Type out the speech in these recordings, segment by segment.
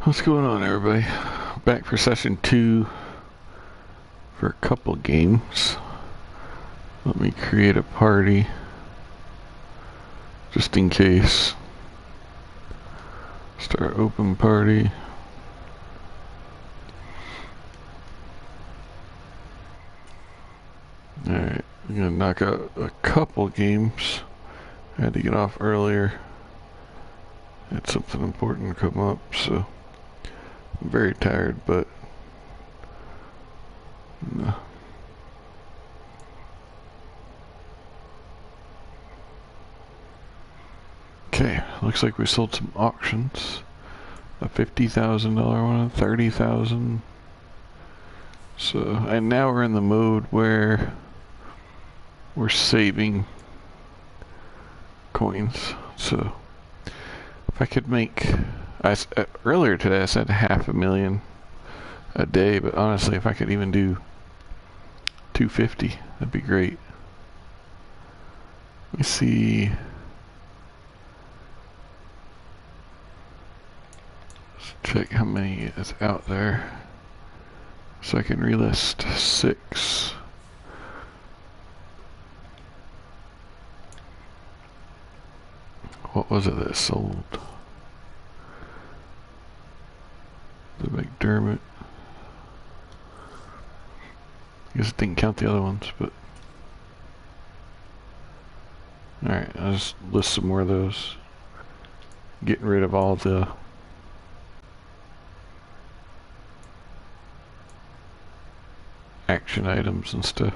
What's going on, everybody? Back for session 2 for a couple games. Let me create a party just in case. Start open party. Alright, I'm gonna knock out a couple games. I had to get off earlier. Had something important come up, so I'm very tired, but no. Okay, looks like we sold some auctions. A $50,000 one, a $30,000. So, and now we're in the mode where we're saving coins. So, if I could make, earlier today I said $500,000 a day, but honestly, if I could even do 250, that'd be great. Let me see. Let's check how many is out there. So I can relist 6. What was it that sold? The McDermott. I guess it didn't count the other ones, but alright, I'll just list some more of those. Getting rid of all the action items and stuff.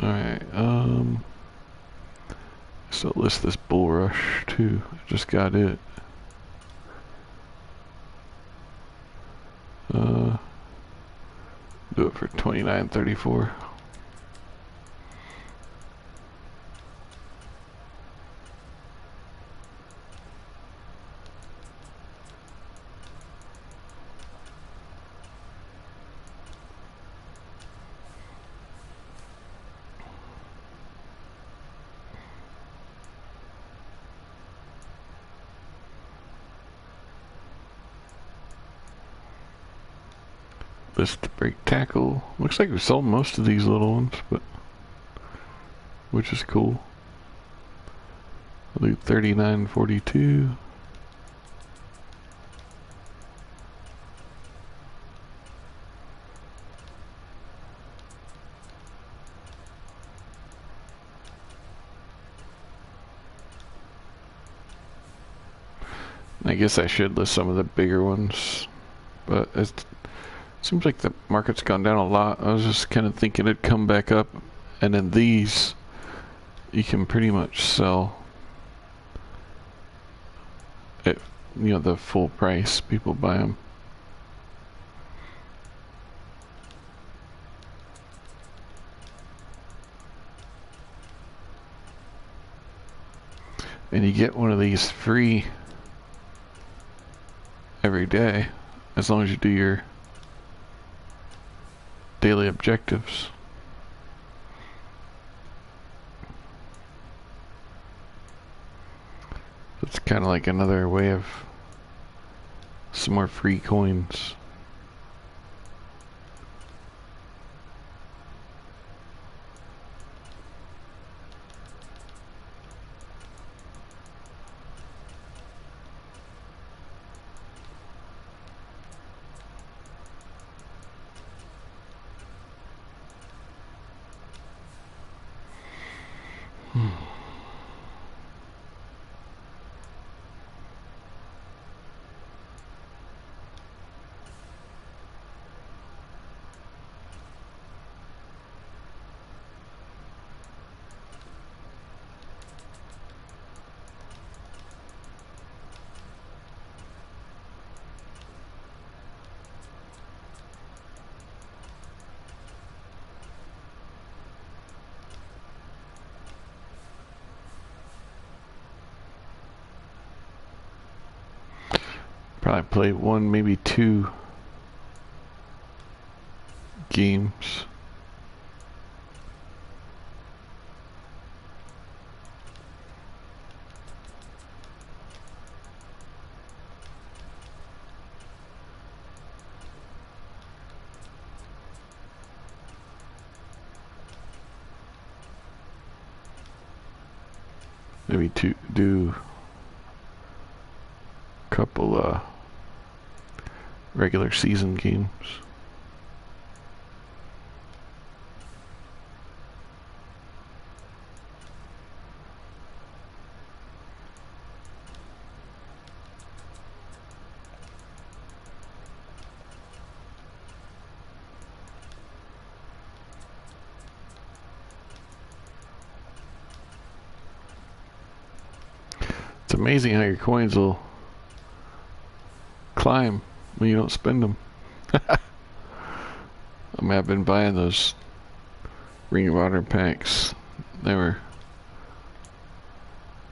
Alright, so list this bull rush too. I just got it. Do it for $29.34. List break tackle. Looks like we sold most of these little ones, but which is cool. I'll do $39.42. I guess I should list some of the bigger ones, but it seems like the market's gone down a lot. I was just kind of thinking it'd come back up, and then these you can pretty much sell at, you know, the full price. People buy them. And you get one of these free every day, as long as you do your daily objectives. It's kind of like another way of some more free coins. Probably play one, maybe two games. Maybe do a couple regular season games. It's amazing how your coins will climb when you don't spend them. I mean, I've been buying those Ring of Honor packs. They were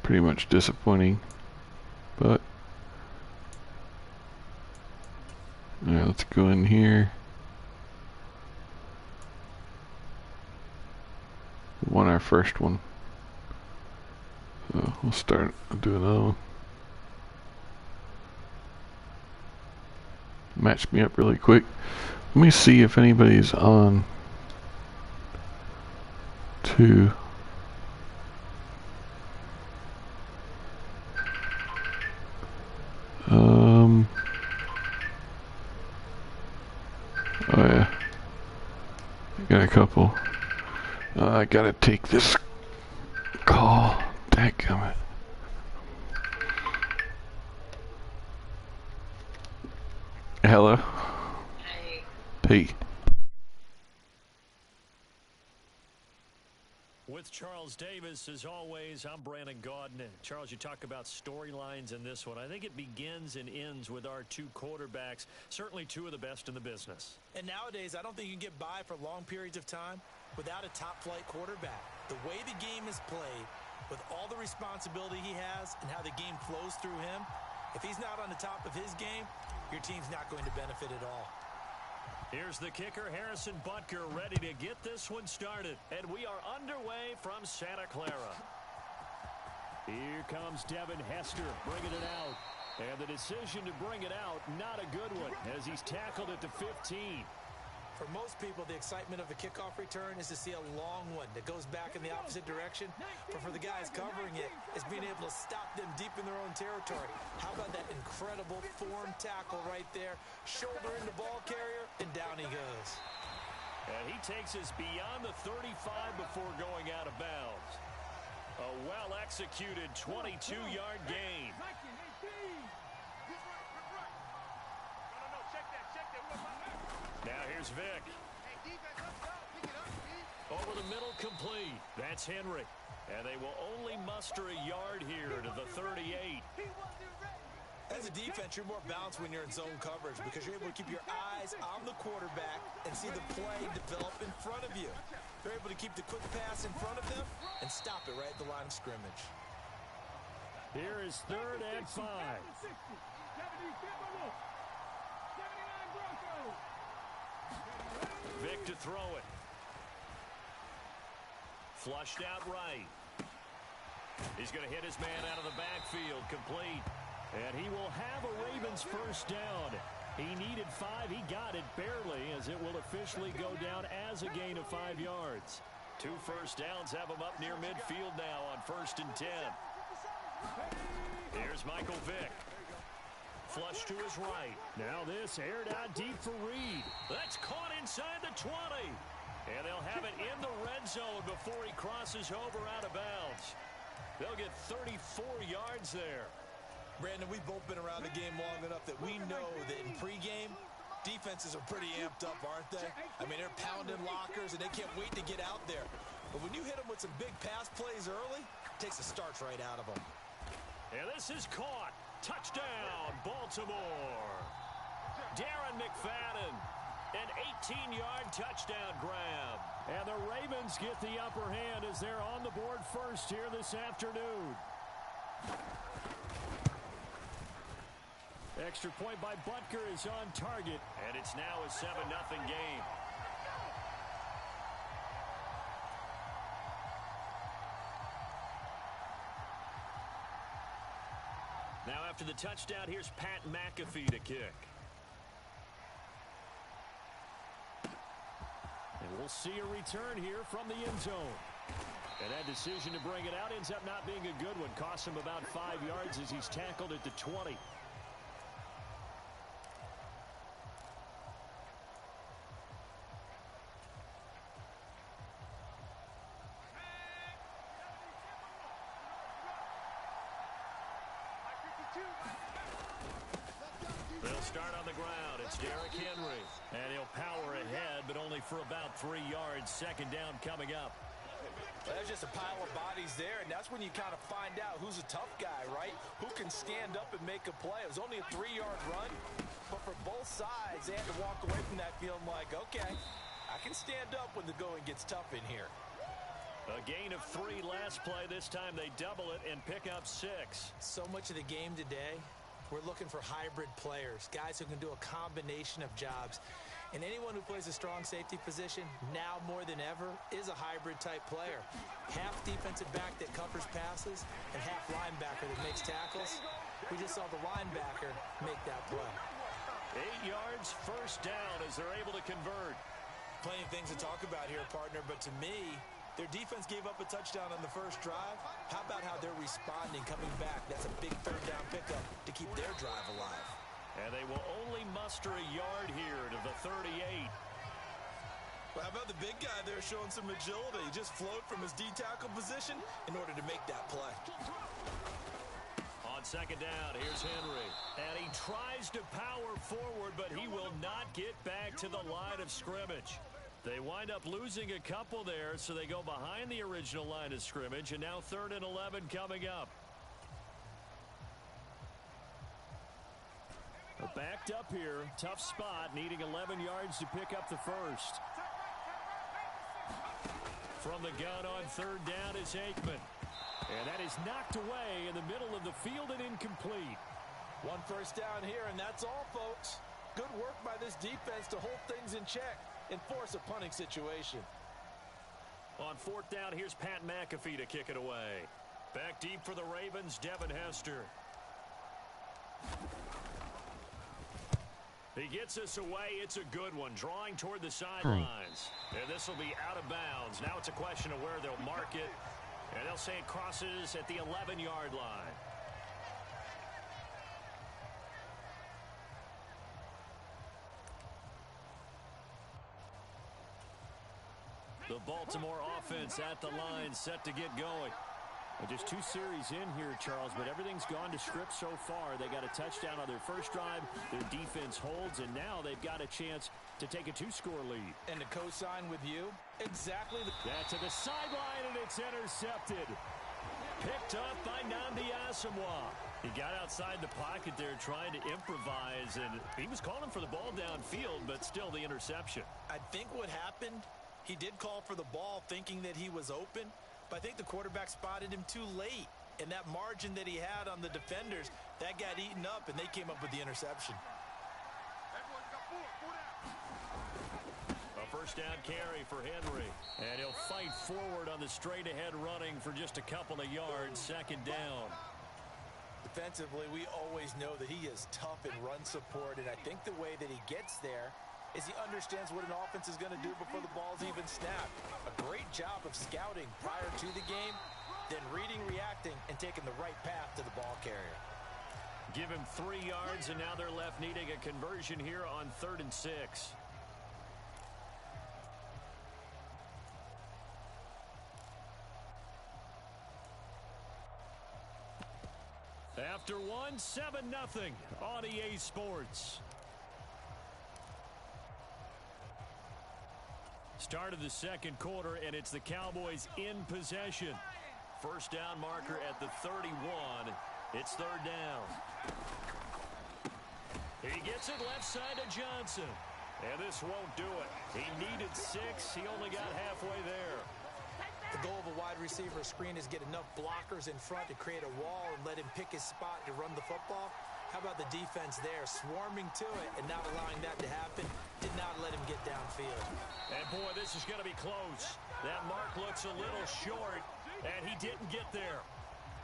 pretty much disappointing, but yeah, let's go in here. We won our first one. So we'll start doing another one. Match me up really quick. Let me see if anybody's on to oh yeah, I got a couple. I gotta take this call. Dadgummit. Hello. Hey. Hey. With Charles Davis, as always, I'm Brandon Gaudin. Charles, you talk about storylines in this one. I think it begins and ends with our two quarterbacks, certainly two of the best in the business. And nowadays, I don't think you can get by for long periods of time without a top-flight quarterback. The way the game is played, with all the responsibility he has and how the game flows through him, if he's not on the top of his game, your team's not going to benefit at all. Here's the kicker, Harrison Butker, ready to get this one started. And we are underway from Santa Clara. Here comes Devin Hester bringing it out. And the decision to bring it out, not a good one, as he's tackled it to 15. For most people, the excitement of a kickoff return is to see a long one that goes back in the opposite direction. But for the guys covering it, it's being able to stop them deep in their own territory. How about that incredible form tackle right there? Shoulder in the ball carrier, and down he goes. And he takes us beyond the 35 before going out of bounds. A well-executed 22-yard gain. Now here's Vic. Over the middle, complete. That's Henry. And they will only muster a yard here to the 38. As a defense, you're more balanced when you're in zone coverage because you're able to keep your eyes on the quarterback and see the play develop in front of you. They're able to keep the quick pass in front of them and stop it right at the line of scrimmage. Here is 3rd and 5. Vic to throw it. Flushed out right. He's going to hit his man out of the backfield. Complete. And he will have a Ravens first down. He needed 5. He got it barely, as it will officially go down as a gain of 5 yards. 2 first downs have him up near midfield now on 1st and 10. Here's Michael Vick. Flush to his right. Now this aired out deep for Reed. That's caught inside the 20. And they'll have it in the red zone before he crosses over out of bounds. They'll get 34 yards there. Brandon, we've both been around the game long enough that we know that in pregame, defenses are pretty amped up, aren't they? I mean, they're pounding lockers, and they can't wait to get out there. But when you hit them with some big pass plays early, it takes the starch right out of them. And this is caught. Touchdown, Baltimore. Darren McFadden, an 18-yard touchdown grab. And the Ravens get the upper hand as they're on the board first here this afternoon. Extra point by Butker is on target, and it's now a 7-0 game. Now after the touchdown, here's Pat McAfee to kick. And we'll see a return here from the end zone. And that decision to bring it out ends up not being a good one. Costs him about 5 yards as he's tackled at the 20. They'll start on the ground. It's Derrick Henry. And he'll power ahead, but only for about 3 yards. Second down coming up. Well, there's just a pile of bodies there, and that's when you kind of find out who's a tough guy, right? Who can stand up and make a play. It was only a 3-yard run, but for both sides, they had to walk away from that feeling like, okay, I can stand up when the going gets tough in here. A gain of 3 last play. This time they double it and pick up 6. So much of the game today, we're looking for hybrid players, guys who can do a combination of jobs. And anyone who plays a strong safety position, now more than ever, is a hybrid-type player. Half defensive back that covers passes and half linebacker that makes tackles. We just saw the linebacker make that play. 8 yards, first down as they're able to convert. Plenty of things to talk about here, partner, but to me, their defense gave up a touchdown on the first drive. How about how they're responding, coming back? That's a big third-down pickup to keep their drive alive. And they will only muster a yard here to the 38. Well, how about the big guy there showing some agility? He just flowed from his D-tackle position in order to make that play. On second down, here's Henry. And he tries to power forward, but he will not get back to the line of scrimmage. They wind up losing a couple there, so they go behind the original line of scrimmage, and now 3rd and 11 coming up. Backed up here, tough spot, needing 11 yards to pick up the first. From the gun on 3rd down is Aikman. And that is knocked away in the middle of the field and incomplete. 1 first down here, and that's all, folks. Good work by this defense to hold things in check and force a punting situation. On 4th down, here's Pat McAfee to kick it away. Back deep for the Ravens, Devin Hester. He gets us away. It's a good one. Drawing toward the sidelines. And this will be out of bounds. Now it's a question of where they'll mark it. And they'll say it crosses at the 11-yard line. The Baltimore offense at the line, set to get going. Just 2 series in here, Charles, but everything's gone to script so far. They got a touchdown on their first drive. Their defense holds, and now they've got a chance to take a 2-score lead. And to co-sign with you, exactly. That to the sideline, and it's intercepted. Picked up by Nnamdi Asomugha. He got outside the pocket there trying to improvise, and he was calling for the ball downfield, but still the interception. I think what happened, he did call for the ball thinking that he was open, but I think the quarterback spotted him too late. And that margin that he had on the defenders, that got eaten up, and they came up with the interception. A first down carry for Henry. And he'll fight forward on the straight-ahead running for just a couple of yards. Second down. Defensively, we always know that he is tough in run support, and I think the way that he gets there is he understands what an offense is going to do before the ball's even snapped. A great job of scouting prior to the game, then reading, reacting, and taking the right path to the ball carrier. Give him 3 yards, and now they're left needing a conversion here on 3rd and 6. After 1, 7-0 on EA Sports. Start of the second quarter, and it's the Cowboys in possession. First down marker at the 31. It's 3rd down. He gets it left side to Johnson. And this won't do it. He needed 6. He only got halfway there. The goal of a wide receiver screen is get enough blockers in front to create a wall and let him pick his spot to run the football. How about the defense there, swarming to it and not allowing that to happen? Did not let him get downfield. And, boy, this is going to be close. That mark looks a little short, and he didn't get there.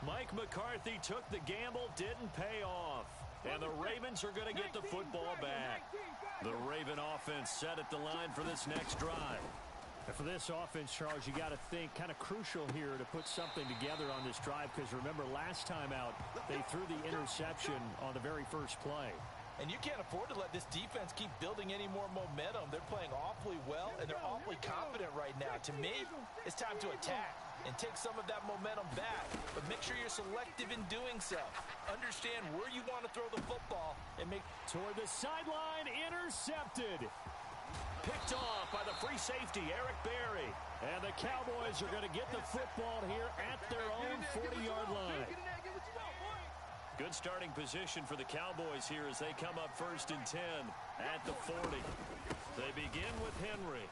Mike McCarthy took the gamble, didn't pay off. And the Ravens are going to get the football back. The Raven offense set at the line for this next drive. And for this offense, Charles, you got to think kind of crucial here to put something together on this drive, because remember last time out they threw the interception on the very first play. And you can't afford to let this defense keep building any more momentum. They're playing awfully well, and they're awfully confident right now. To me, it's time to attack and take some of that momentum back. But make sure you're selective in doing so. Understand where you want to throw the football and make... Toward the sideline, intercepted. Picked off by the free safety, Eric Berry. And the Cowboys are going to get the football here at their own 40-yard line. Good starting position for the Cowboys here as they come up 1st and 10 at the 40. They begin with Henry.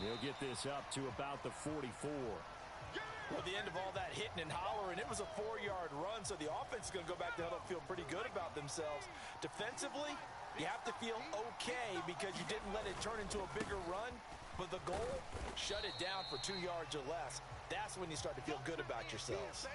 They'll get this up to about the 44. Well, at the end of all that hitting and hollering, it was a 4-yard run, so the offense is going to go back to huddle, feel pretty good about themselves. Defensively, you have to feel okay because you didn't let it turn into a bigger run. But the goal, shut it down for 2 yards or less. That's when you start to feel good about yourselves.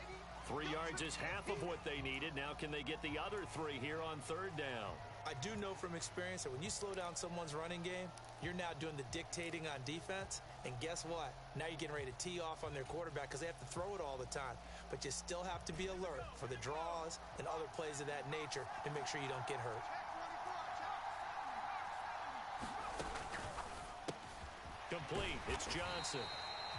3 yards is half of what they needed. Now can they get the other 3 here on 3rd down? I do know from experience that when you slow down someone's running game, you're now doing the dictating on defense. And guess what? Now you're getting ready to tee off on their quarterback because they have to throw it all the time. But you still have to be alert for the draws and other plays of that nature and make sure you don't get hurt. Complete. It's Johnson.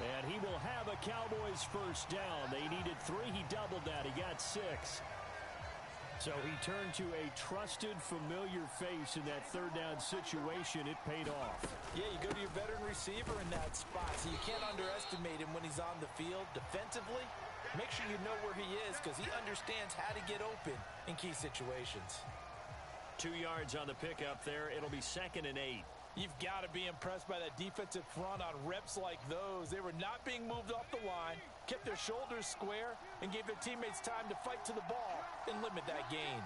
And he will have a Cowboys 1st down. They needed 3. He doubled that. He got 6. So he turned to a trusted, familiar face in that 3rd down situation. It paid off. Yeah, you go to your veteran receiver in that spot, so you can't underestimate him when he's on the field. Defensively, make sure you know where he is because he understands how to get open in key situations. 2 yards on the pickup there. It'll be 2nd and 8. You've got to be impressed by that defensive front on reps like those. They were not being moved off the line, kept their shoulders square, and gave their teammates time to fight to the ball and limit that gain.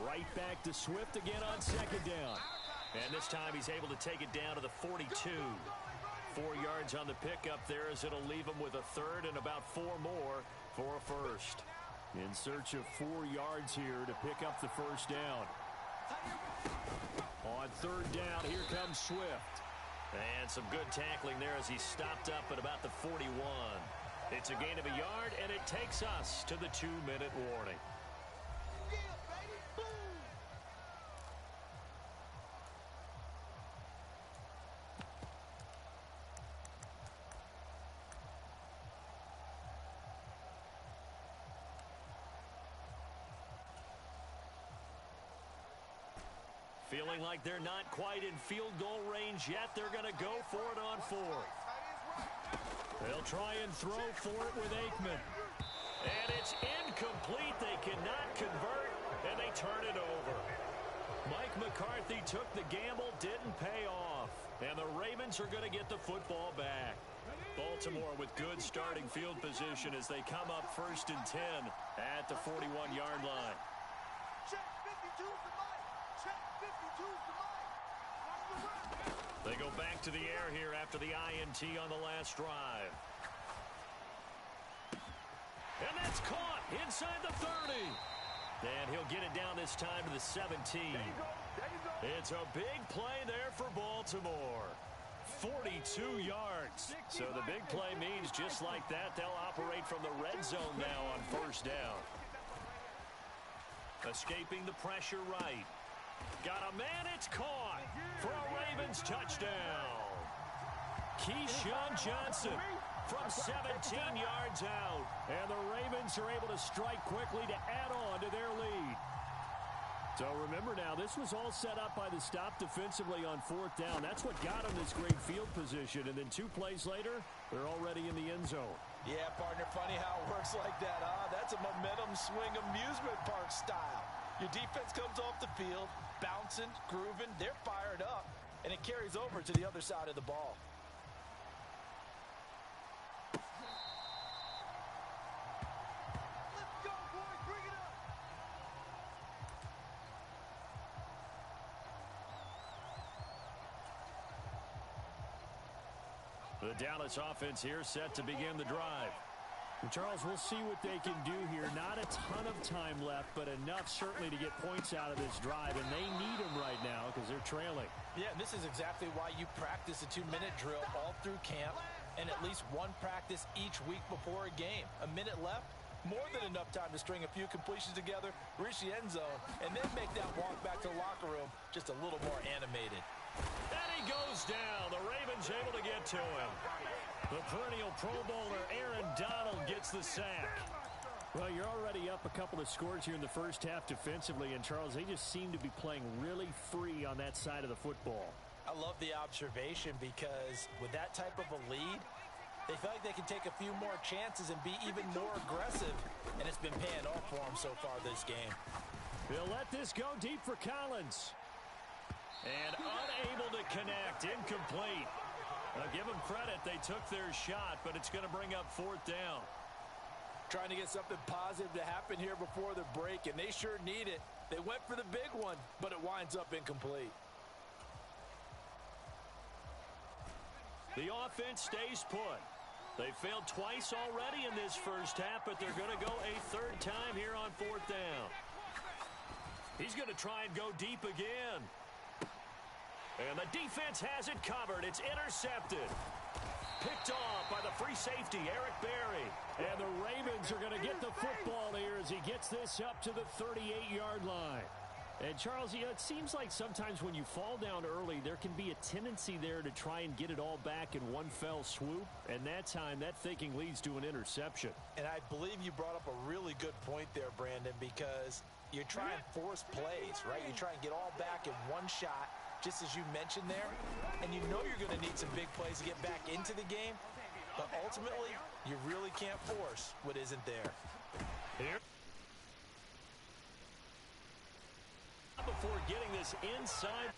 Right back to Swift again on 2nd down. And this time he's able to take it down to the 42. 4 yards on the pickup there as it'll leave him with a 3rd and about 4 more for a 1st. In search of 4 yards here to pick up the 1st down. On 3rd down, here comes Swift. And some good tackling there as he stopped up at about the 41. It's a gain of a yard, and it takes us to the 2-minute warning. Feeling like they're not quite in field goal range yet. They're going to go for it on 4th. They'll try and throw for it with Aikman. And it's incomplete. They cannot convert, and they turn it over. Mike McCarthy took the gamble, didn't pay off. And the Ravens are going to get the football back. Baltimore with good starting field position as they come up 1st and 10 at the 41-yard line. They go back to the air here after the INT on the last drive. And that's caught inside the 30. And he'll get it down this time to the 17. It's a big play there for Baltimore. 42 yards. So the big play means just like that, they'll operate from the red zone now on 1st down. Escaping the pressure right. Got a man, it's caught for a Ravens touchdown. Keyshawn Johnson from 17 yards out. And the Ravens are able to strike quickly to add on to their lead. So remember now, this was all set up by the stop defensively on 4th down. That's what got them this great field position. And then 2 plays later, they're already in the end zone. Yeah, partner, funny how it works like that, huh? That's a momentum swing amusement park style. Your defense comes off the field, bouncing, grooving, they're fired up, and it carries over to the other side of the ball. The Dallas offense here set to begin the drive. Charles, we'll see what they can do here. Not a ton of time left, but enough certainly to get points out of this drive, and they need them right now because they're trailing. Yeah, this is exactly why you practice a 2-minute drill all through camp and at least one practice each week before a game. A minute left, more than enough time to string a few completions together, reach the end zone, and then make that walk back to the locker room just a little more animated. And he goes down. The Ravens able to get to him. The perennial Pro Bowler Aaron Donald gets the sack. Well, you're already up a couple of scores here in the first half defensively, and Charles, they just seem to be playing really free on that side of the football. I love the observation because with that type of a lead, they feel like they can take a few more chances and be even more aggressive, and it's been paying off for them so far this game. They'll let this go deep for Collins. And unable to connect, incomplete. I'll give them credit, they took their shot, but it's going to bring up 4th down. Trying to get something positive to happen here before the break, and they sure need it. They went for the big one, but it winds up incomplete. The offense stays put. They failed twice already in this first half, but they're going to go a 3rd time here on 4th down. He's going to try and go deep again. And the defense has it covered. It's intercepted. Picked off by the free safety, Eric Berry. And the Ravens are going to get the football here as he gets this up to the 38-yard line. And, Charles, it seems like sometimes when you fall down early, there can be a tendency there to try and get it all back in one fell swoop. And that time, that thinking leads to an interception. And I believe you brought up a really good point there, Brandon, because you try and force plays, right? You try and get all back in one shot, just as you mentioned there, and you know you're going to need some big plays to get back into the game, but ultimately, you really can't force what isn't there. Here. Before getting this inside.